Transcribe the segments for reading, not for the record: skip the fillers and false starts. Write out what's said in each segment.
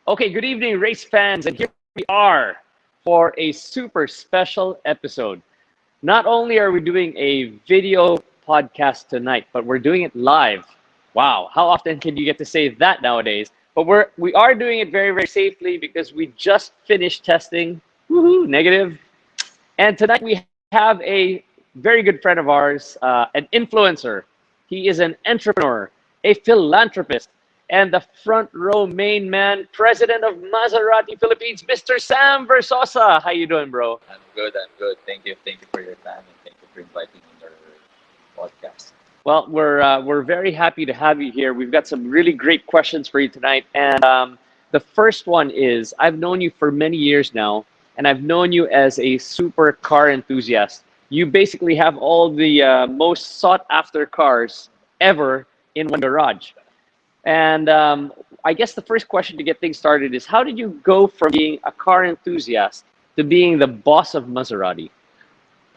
Okay, good evening, race fans, and here we are for a super special episode. Not only are we doing a video podcast tonight, but we're doing it live. Wow, how often can you get to say that nowadays? But we are doing it very, very safely because we just finished testing. Woohoo, negative. And tonight we have a very good friend of ours, an influencer. He is an entrepreneur, a philanthropist, and the front row main man, president of Maserati Philippines, Mr. Sam Verzosa. How you doing, bro? I'm good. I'm good. Thank you for your time and thank you for inviting me on your podcast. Well, we're very happy to have you here. We've got some really great questions for you tonight, and the first one is: I've known you for many years now, and I've known you as a super car enthusiast. You basically have all the most sought after cars ever in one garage. And I guess the first question to get things started is: how did you go from being a car enthusiast to being the boss of Maserati?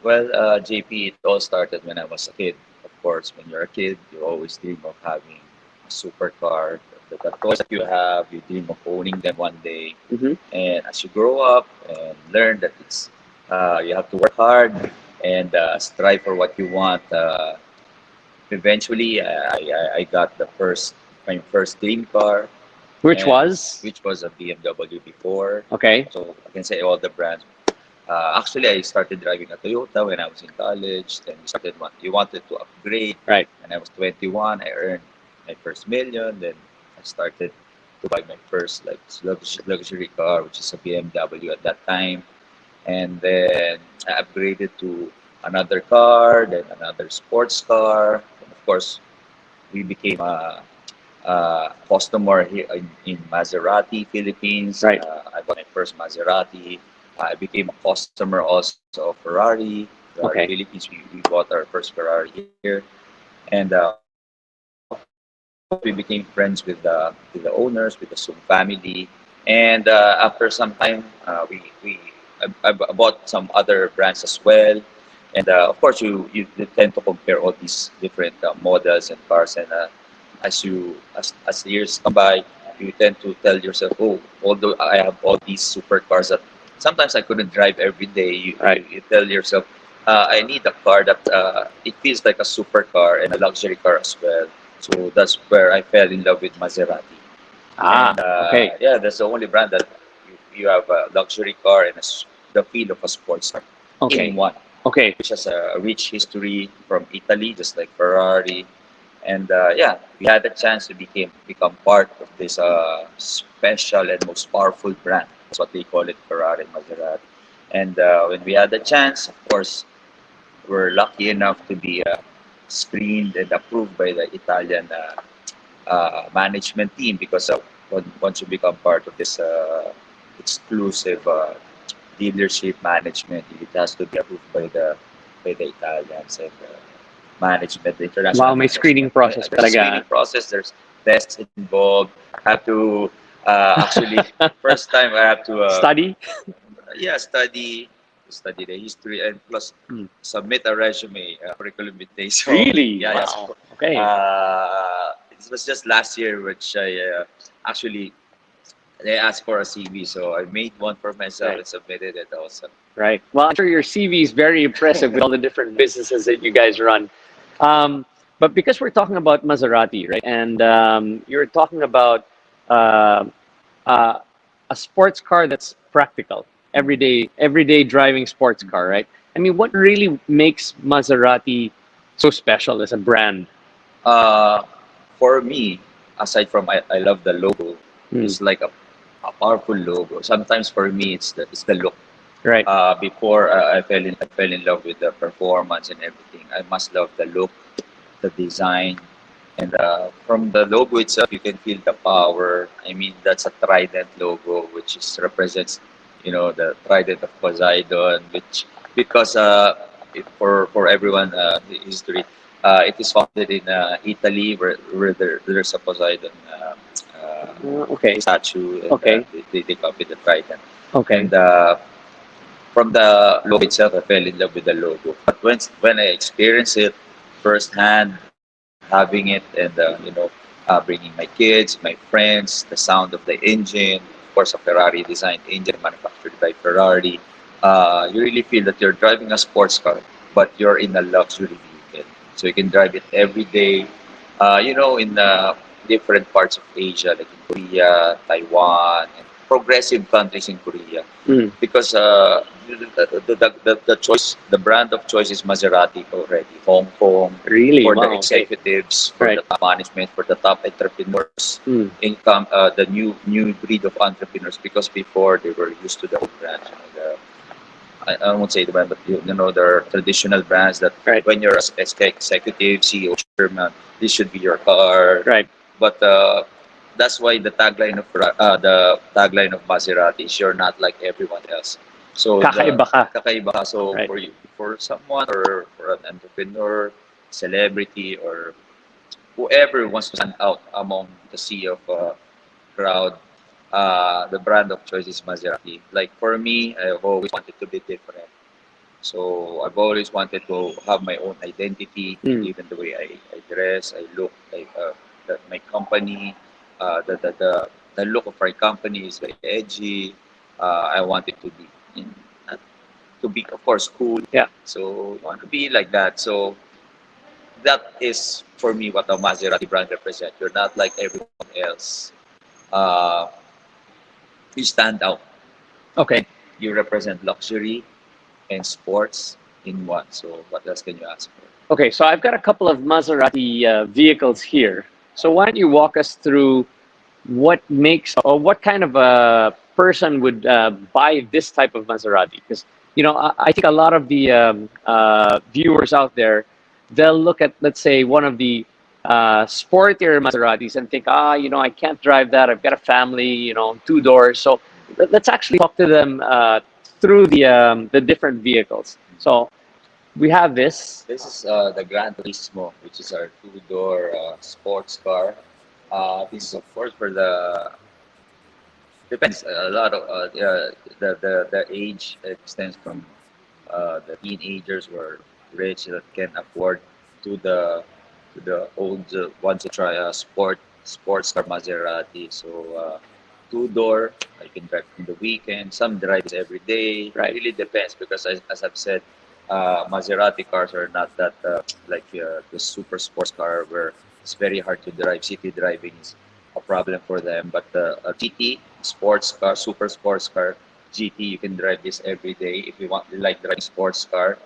Well, JP, it all started when I was a kid. Of course, when you're a kid, you always dream of having a supercar. The toys that you have, you dream of owning them one day. Hmm. And as you grow up and learn that you have to work hard and strive for what you want, eventually I got my first dream car, Which and was which was a BMW before. okay, So I can say all the brands. Actually, I started driving a Toyota when I was in college. Then we wanted to upgrade. right? When I was 21, I earned my first million. Then I started to buy my first like luxury car, which is a BMW at that time. And then I upgraded to another car, then another sports car. And of course, we became a customer here in Maserati Philippines. Right. I bought my first Maserati. I became a customer also of Ferrari Okay. Philippines. We bought our first Ferrari here, and we became friends with the owners, with the Sung family. And after some time, I bought some other brands as well. And of course, you tend to compare all these different models and cars. And as the years come by, you tend to tell yourself, oh, although I have all these supercars that sometimes I couldn't drive every day, Right. you tell yourself, I need a car that it feels like a supercar and a luxury car as well. So that's where I fell in love with Maserati. Ah, And okay, yeah, that's the only brand that you have a luxury car and the feel of a sports car in okay, one, okay. which has a rich history from Italy, just like Ferrari. And yeah, we had the chance to become part of this special and most powerful brand. That's what they call it, Ferrari and Maserati. And when we had the chance, of course, we're lucky enough to be screened and approved by the Italian management team because once you become part of this exclusive dealership management, it has to be approved by the Italians and management, the international Wow, may screening management. process pa There's a talaga. screening process. There's tests involved. I have to actually first time I have to Study? yeah study the history and plus Hmm. submit a resume, curriculum vitae. So Really? yeah, yeah. Wow. So, Okay. it was just last year which I actually they asked for a CV, so I made one for myself Right. and submitted it also. Right. Well, I'm sure your CV is very impressive with all the different businesses that you guys run. Um, but because we're talking about Maserati, right, and you're talking about uh, uh, a sports car that's practical, everyday driving sports car, right? I mean, what really makes Maserati so special as a brand? Uh, for me, aside from I love the logo, Hmm. it's like a powerful logo. Sometimes for me, it's the look. Right. Before I fell in love with the performance and everything. I must love the look, the design, and from the logo itself, you can feel the power. I mean, that's a trident logo, which is represents, the trident of Poseidon, which because for everyone history, it is founded in Italy, where there's a Poseidon Okay. statue, and Okay. they copied the trident. Okay. And from the logo itself, I fell in love with the logo. But when I experienced it firsthand, having it and bringing my kids, my friends, the sound of the engine, course, a Ferrari designed engine manufactured by Ferrari. You really feel that you're driving a sports car, but you're in a luxury vehicle. So you can drive it every day. In different parts of Asia, like in Korea, Taiwan, and progressive countries in Korea, Mm. because the choice, the brand of choice is Maserati already. Hong Kong Really? for the Wow. Okay. executives, for Right. the top management, for the top entrepreneurs, Mm. income, the new breed of entrepreneurs. Because before they were used to the old brands, I won't say the brand, but there are traditional brands that Right. when you're as executive, CEO, chairman, this should be your car. Right. But that's why the tagline of Maserati is "You're not like everyone else." So Kakaiba ka. kakaiba ka. So Right. for you, for someone or for an entrepreneur, celebrity, or whoever wants to stand out among the sea of crowd, the brand of choice is Maserati. Like for me, I've always wanted to be different. So I've always wanted to have my own identity, Mm. even the way I dress, I look, like my company, the look of my company is very edgy. I wanted to be in, to be, of course, cool. Yeah. So I want to be like that. So that is for me what a Maserati brand represents. You're not like everyone else. Uh, you stand out. Okay. You represent luxury and sports in one. So what else can you ask for? Okay. So I've got a couple of Maserati vehicles here. So why don't you walk us through what makes or what kind of a person would buy this type of Maserati? Because I think a lot of the viewers out there, they'll look at, let's say, one of the sportier Maseratis and think, I can't drive that. I've got a family, two doors. So let's actually talk to them through the different vehicles. So we have this. This is the Gran Turismo, which is our two-door sports car. This is, of course, for the depends a lot of the age extends from the teenagers who are rich that can afford to the old ones who try a sports car Maserati. So two-door, I can drive in the weekend. Some drive it every day. Right. Really depends because as I've said, Maserati cars are not that like the super sports car where it's very hard to drive. City driving is a problem for them. But a GT sports car, super sports car, GT, you can drive this every day if you like driving sports car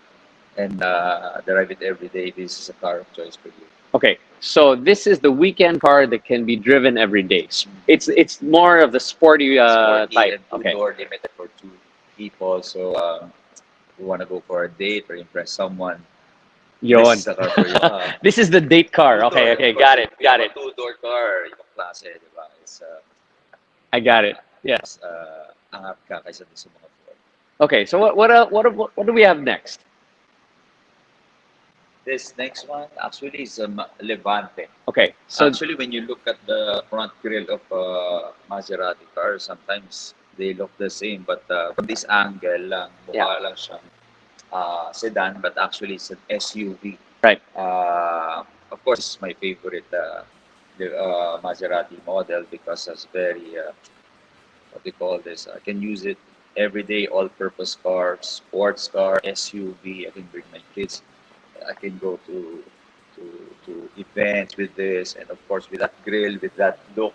and drive it every day. This is a car of choice for you. Okay, so this is the weekend car that can be driven every day. It's more of the sporty Sporty type. and Okay, two-door, limited for two people. So you want to go for a date or impress someone, this yon. is a car for you. This is the date car. Two-door, Okay, of okay, course. got If it, you got have a it. two-door car, ibang klase, di ba? I got it. Yeah. Mas angat ka kaysa dun sa mga four. Okay, so what else, what do we have next? This next one actually is a Levante. Okay, so Actually, when you look at the front grille of Maserati cars, sometimes they look the same, but from this angle lang, yeah, mukha lang siyang sedan, but actually it's an SUV. right. Of course, it's my favorite the Maserati model because it's very what they call this. I can use it every day, all-purpose car, sports car, SUV. I can bring my kids. I can go to to events with this, and of course with that grill, with that look,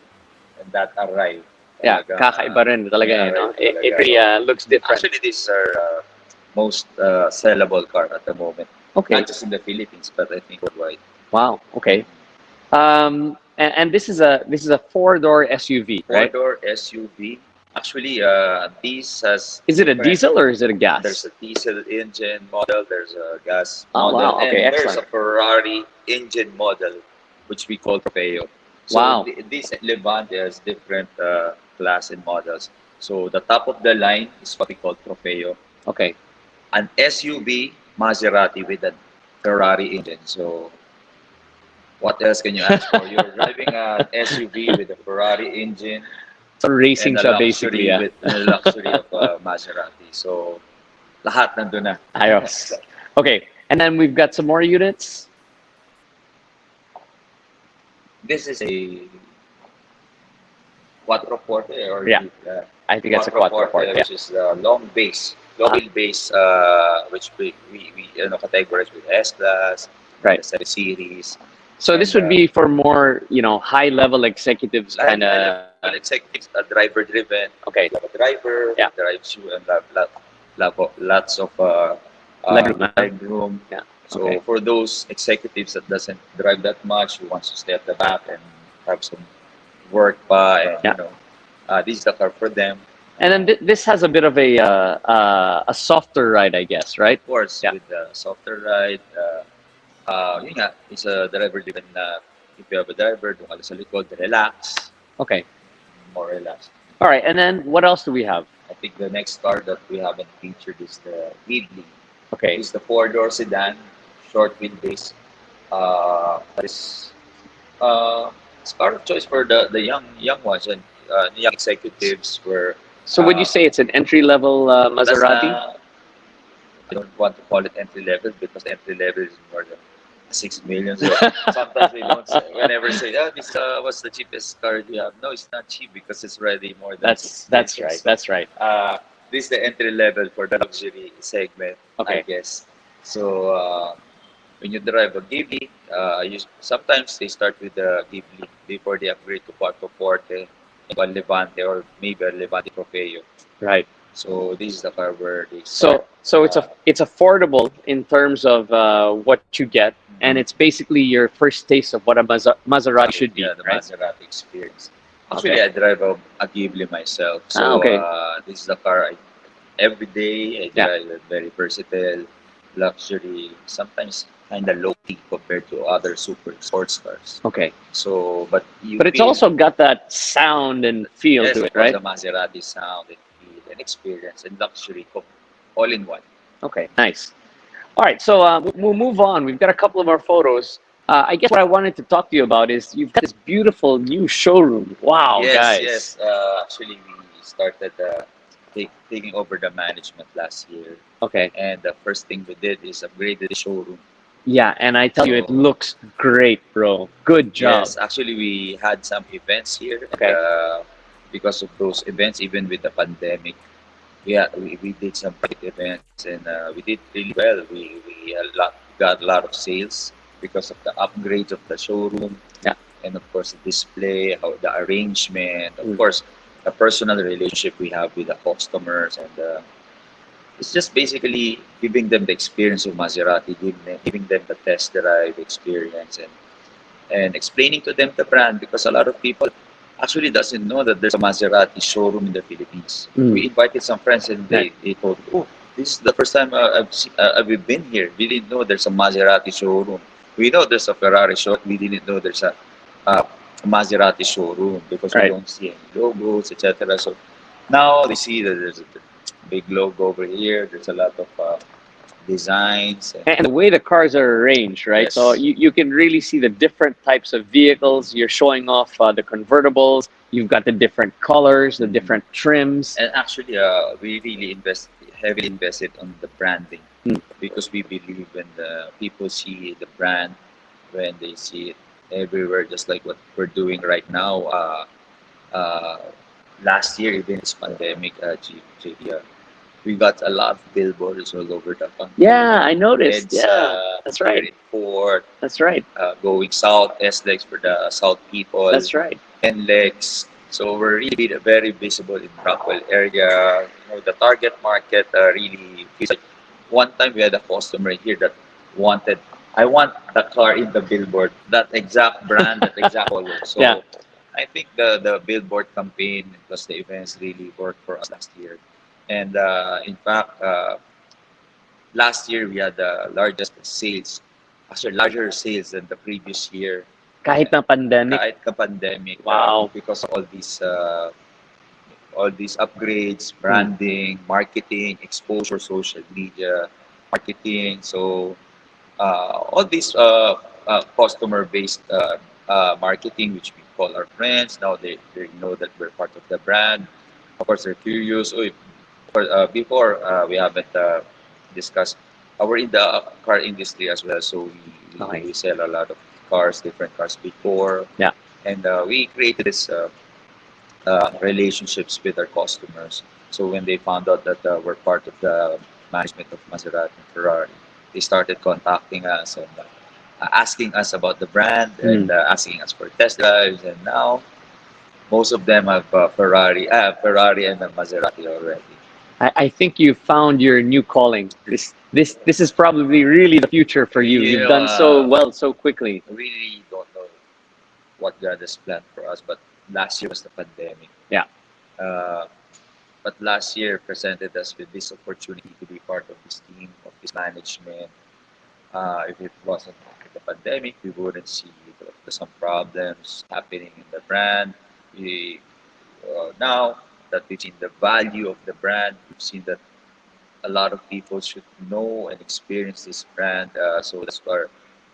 and that arrive. Yeah, Talagang kakaiba rin talaga may eh, no? arrive It talaga. really looks different. Actually, these are most sellable car at the moment. Okay, Not just in the Philippines, but I think worldwide. wow. Okay. And this is a four-door SUV, right? Four-door SUV. Actually, this has Is it a different. diesel or is it a There's gas? a diesel engine model, there's a gas Oh model, wow. Okay, and there's excellent. a Ferrari engine model, which we call Trofeo. So Wow. this Levante has different class and models. So the top of the line is what we call Trofeo. Okay. An SUV Maserati with a Ferrari engine. So what else can you ask for? You're driving an SUV with a Ferrari engine So racing and a siya basically, luxury yeah. with a luxury of Maserati. So lahat nandun na. Ayos. Okay, and then we've got some more units. This is a quattroporte or Yeah, the I think that's a quattroporte, quadruporte. Yeah. which is the long base, long Uh-huh. wheelbase, which we categorize with S class and Right. the 7 series, So this and would be for more, high level executives kind high level of. executives, driver driven. Okay. You have a driver Yeah. who drives you and lots of Legroom, huh? leg room. Yeah. So Okay. for those executives that doesn't drive that much, who wants to stay at the back and have some work pa, and Yeah. this is the car for them. And then this has a bit of a softer ride, I guess, right? Of course, Yeah. with the softer ride, yun nga, it's a driver-driven. If you have a driver, doon ka lang sa likod, relax, Okay. more relaxed. All right. And then what else do we have? I think the next car that we haven't featured is the Ghibli. Okay. It's the four-door sedan, short wheelbase. That is it's car of choice for the young ones and the young executives were So would you say it's an entry level that's Maserati? I don't want to call it entry level because entry level is more than 6 million. So sometimes we don't say, whenever say, oh, this what's the cheapest car you have? No, it's not cheap because it's already more than six That's right. digits. That's right. This is the entry level for the luxury segment, I Okay. guess. So when you drive a Ghibli, sometimes they start with the Ghibli before they upgrade to Quattro Forte, a Levante, or maybe a Levante Trofeo. Right. So this is the car where they start. So it's affordable in terms of what you get, and Mhm. it's basically your first taste of what a Maserati should be, Yeah, the right? Maserati experience. Actually, Okay. I drive a Ghibli myself. Ah, So okay. this is the car every day I Yeah. drive. It. Very versatile, luxury, sometimes kind of low key compared to other super sports cars. Okay. So, but you But it's feel, also got that sound and feel yes, to of it, course, right? the Maserati sound and feel and experience and luxury all in one. Okay. Nice. All right. So we'll move on. We've got a couple of our photos. I guess what I wanted to talk to you about is you've got this beautiful new showroom. Wow, Yes, guys. yes. Actually, we started taking over the management last year. Okay. And the first thing we did is upgraded the showroom. Yeah, and I tell you, it So looks great, bro. Good job. yes, actually we had some events here, and Okay. because of those events, even with the pandemic, we did some private events, and we did really well. We got a lot of sales because of the upgrades of the showroom, Yeah. and of course the display, how the arrangement, of Mm. course the personal relationship we have with the customers, and it's just basically giving them the experience of Maserati, giving them the test drive experience, and explaining to them the brand because a lot of people actually doesn't know that there's a Maserati showroom in the Philippines. Mm. We invited some friends and Right. they told, oh, this is the first time we've been here. We didn't know there's a Maserati showroom. We know there's a Ferrari showroom. We didn't know there's a Maserati showroom because we Right. don't see any logos, etc. So now they see that there's a big logo over here. There's a lot of designs and And the way the cars are arranged, right? So yes. you can really see the different types of vehicles. You're showing off the convertibles. You've got the different colors, the different trims. And actually, we really heavily invested on the branding Mm. because we believe when the people see the brand, when they see it everywhere, just like what we're doing right now. Uh, Last year, even this pandemic, we got a lot of billboards all over the country. Yeah, I noticed. Yeah, EDSA, that's here right. in Fort, That's right. going south, SLEX for the south people, That's right. NLEX. So we're really very visible in Rockwell area. The target market really feels like one time we had a customer here that wanted, I want the car in the billboard, that exact brand, that exact color. Yeah. So I think the billboard campaign plus the events really worked for us last year. And in fact, last year we had the largest sales, actually larger sales than the previous year, Kahit na pandemic. kahit ka-pandemic, Wow. because of all these upgrades, Mm. branding, marketing, exposure, social media, marketing. So all these customer-based marketing, which we call our friends, now they know that we're part of the brand. Of course, they're curious. Oh, before we haven't discussed. We're in the car industry as well, so Okay. we sell a lot of cars, different cars before, Yeah. and we created this relationships with our customers. So when they found out that we're part of the management of Maserati and Ferrari, they started contacting us and asking us about the brand and Mm. asking us for test drives. And now most of them have Ferrari and a Maserati already. I think you found your new calling. This is probably really the future for you. You You've know, done so well so quickly. really don't know what God has planned for us, but last year was the pandemic. Yeah. Uh, but last year presented us with this opportunity to be part of this team, of this management. If it wasn't for the pandemic, we wouldn't see some problems happening in the brand. We, now that we've seen the value of the brand, we've seen that a lot of people should know and experience this brand. So that's why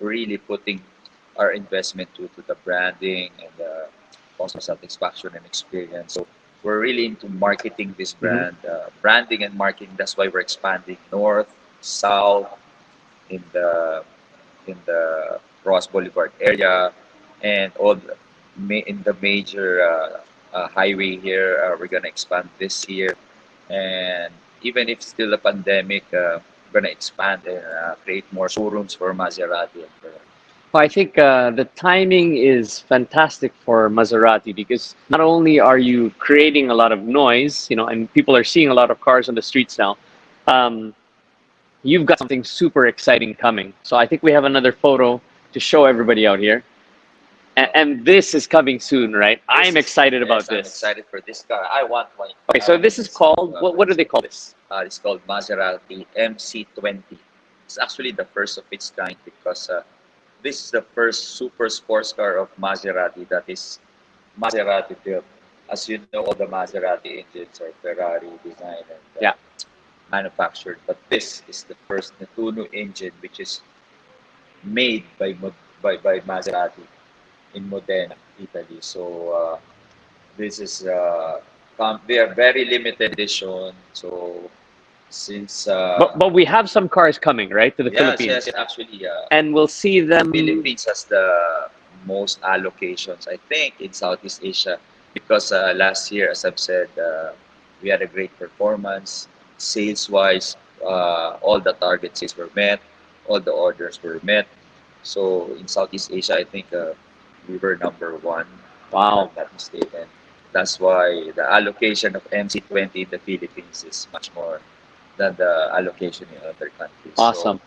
we're really putting our investment to the branding and customer satisfaction and experience. So we're really into marketing this Hmm. brand, branding and marketing. That's why we're expanding north, south, in the Ross Boulevard area, and all in the major highway here. We're gonna expand this year, and even if still a pandemic, we're gonna expand and create more showrooms for Maserati and Ferrari. Well, I think the timing is fantastic for Maserati because not only are you creating a lot of noise, and people are seeing a lot of cars on the streets now, um, you've got something super exciting coming. So I think we have another photo to show everybody out here. And this is coming soon, right? I'm excited about Yes, I'm this. excited for this car. I want one. Okay, I so want this is called, what do they call this? It's called Maserati MC20. It's actually the first of its kind because this is the first super sports car of Maserati that is Maserati built. As you know, all the Maserati engines are Ferrari designed and Yeah. manufactured, but this is the first Nettuno engine which is made by Maserati in Modena, Italy. So this is they are very limited edition. So since But we have some cars coming, right, to the yes, Philippines. actually, And we'll see them. Philippines has the most allocations, I think, in Southeast Asia because last year, as I've said, we had a great performance. Sales wise, all the target sales were met, all the orders were met. So in Southeast Asia, I think we were number one, if I'm Wow. not mistaken. That's why the allocation of MC20 in the Philippines is much more than the allocation in other countries. So Awesome.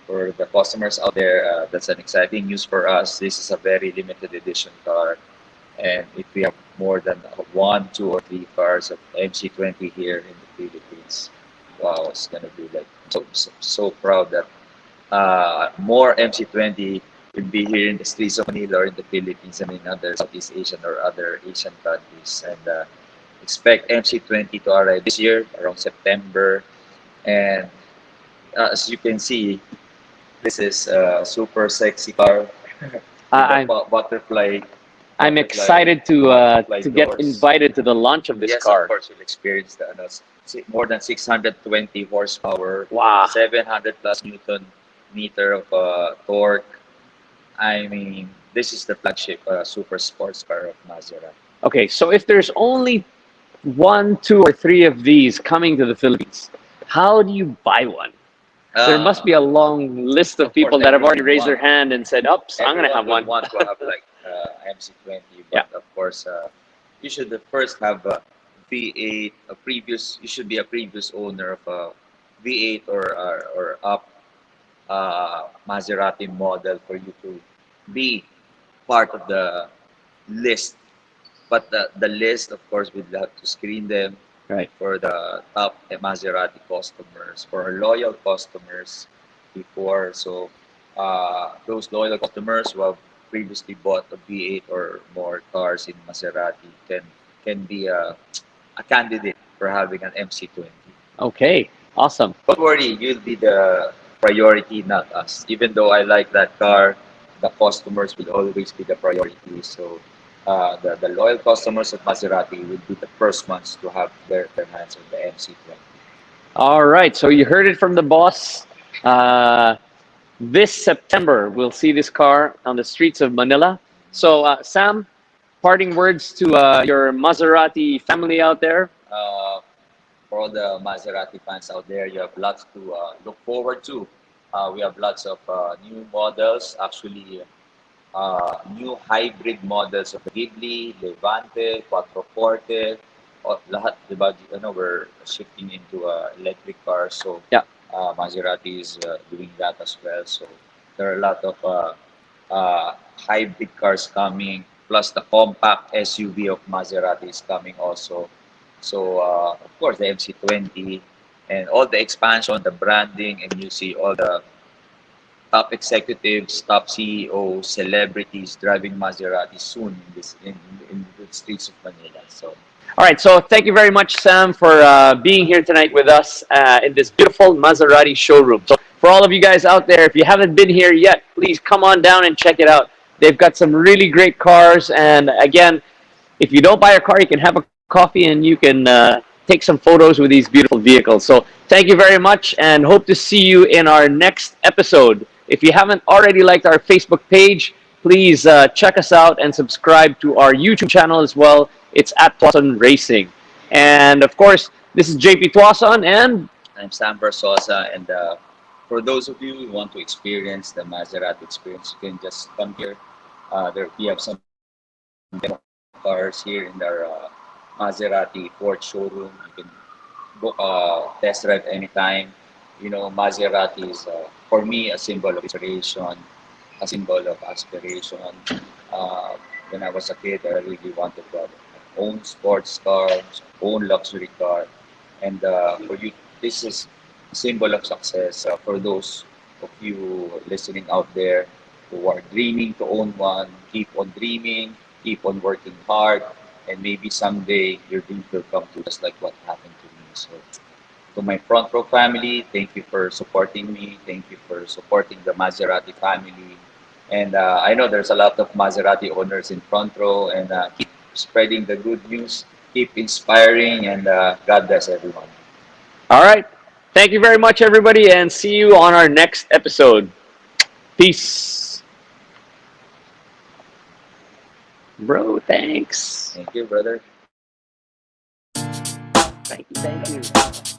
for the customers out there, that's an exciting news for us. This is a very limited edition car, and if we have more than one, two, or three cars of MC20 here in the Philippines, wow, it's gonna be like so proud that more MC20 will be here in the streets of Manila or in the Philippines and in other Southeast Asian or other Asian countries. And expect MC20 to arrive this year around September. And as you can see, this is a super sexy car with the I, I'm butterfly excited butterfly to get doors. invited to the launch of this Yes, of car. course, you'll experience the more than 620 horsepower, Wow. 700 plus Newton meter of torque. I mean, this is the flagship super sports car of Maserati. Okay, so if there's only one, two, or three of these coming to the Philippines, how do you buy one? There must Uh, be a long list of of course, people that have already everyone raised their wants. hand and said, "Oops, I'm gonna Everyone have would one." want to have like MC20, Yeah. but of course, you should first have a V8, a previous. You should be a previous owner of a V8 or up Maserati model for you to be part of the list. But the list, of course, we'd have to screen them Right. for the top Maserati customers, for our loyal customers before. So those loyal customers who have previously bought a V8 or more cars in Maserati can be a candidate for having an MC20. Okay. Awesome. Don't worry, you'll be the priority, not us. Even though I like that car, the customers will always be the priority. So the loyal customers of Maserati will be the first ones to have their hands on the MC20. All right. So you heard it from the boss. Uh, this September, we'll see this car on the streets of Manila. So, Sam, parting words to your Maserati family out there? For all the Maserati fans out there, you have lots to look forward to. We have lots of new models, actually new hybrid models of Ghibli, Levante, Quattroporte, lahat, diba? We're shifting into electric cars, so Yeah. Maserati is doing that as well. So there are a lot of hybrid cars coming, plus the compact SUV of Maserati is coming also. So of course the MC20 and all the expansion, the branding, and you see all the top executives, top CEOs, celebrities driving Maserati soon in the streets of Manila. So All right, so thank you very much, Sam, for being here tonight with us in this beautiful Maserati showroom. So, for all of you guys out there, if you haven't been here yet, please come on down and check it out. They've got some really great cars, and again, if you don't buy a car, you can have a coffee and you can take some photos with these beautiful vehicles. So, thank you very much, and hope to see you in our next episode. If you haven't already liked our Facebook page, please check us out and subscribe to our YouTube channel as well. It's at Tuason Racing. And of course, this is Jp Tuason, and I'm Sam Verzosa, and for those of you who want to experience the Maserati experience, you can just come here. We have some demo cars here in our Maserati Ford showroom. You can book a test drive anytime. Maserati is for me a symbol of inspiration, a symbol of aspiration. Uh, when I was a kid, I really wanted to have my own sports car, own luxury car, and for you, this is a symbol of success. For those of you listening out there who are dreaming to own one, keep on dreaming, keep on working hard, and maybe someday your dreams will come true, just like what happened to me. So to my front row family, thank you for supporting me. Thank you for supporting the Maserati family. And I know there's a lot of Maserati owners in front row, and keep spreading the good news, keep inspiring, and God bless everyone. all right. Thank you very much, everybody, and see you on our next episode. Peace. Bro, thanks. Thank you, brother. Thank you.